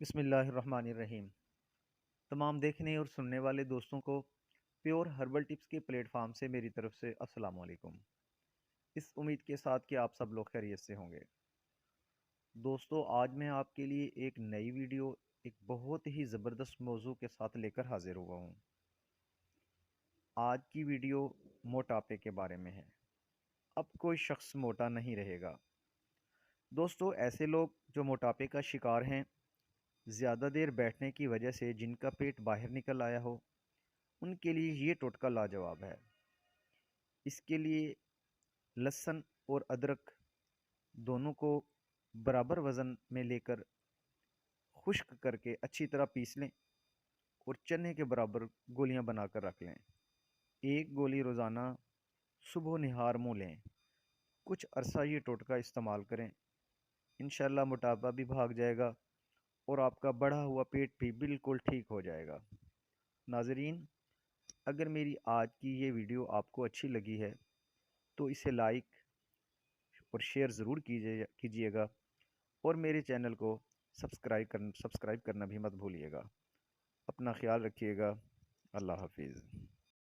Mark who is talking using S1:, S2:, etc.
S1: بسم اللہ الرحمن الرحیم۔ تمام دیکھنے اور سننے والے دوستوں کو پیور ہربل ٹپس کے پلیٹ فارم سے میری طرف سے السلام علیکم۔ اس امید کے ساتھ کہ آپ سب لوگ خیریت سے ہوں گے۔ دوستو، آج میں آپ کے لیے ایک نئی ویڈیو ایک بہت ہی زبردست موضوع کے ساتھ لے کر حاضر ہوا ہوں۔ آج کی ویڈیو موٹاپے کے بارے میں ہے۔ اب کوئی شخص موٹا نہیں رہے گا۔ دوستو، ایسے لوگ جو موٹاپے کا شکار ہیں، زیادہ دیر بیٹھنے کی وجہ سے جن کا پیٹ باہر نکل آیا ہو، ان کے لیے یہ ٹوٹکا لاجواب ہے۔ اس کے لیے لہسن اور ادرک دونوں کو برابر وزن میں لے کر خشک کر کے اچھی طرح پیس لیں اور چنے کے برابر گولیاں بنا کر رکھ لیں۔ ایک گولی روزانہ صبح و نہار منہ لیں۔ کچھ عرصہ یہ ٹوٹکا استعمال کریں، انشاءاللہ موٹاپا بھی بھاگ جائے گا اور آپ کا بڑھا ہوا پیٹ بھی بالکل ٹھیک ہو جائے گا۔ ناظرین، اگر میری آج کی یہ ویڈیو آپ کو اچھی لگی ہے تو اسے لائک اور شیئر ضرور کیجیے گا، اور میرے چینل کو سبسکرائب کرنا بھی مت بھولیے گا۔ اپنا خیال رکھیے گا۔ اللہ حافظ۔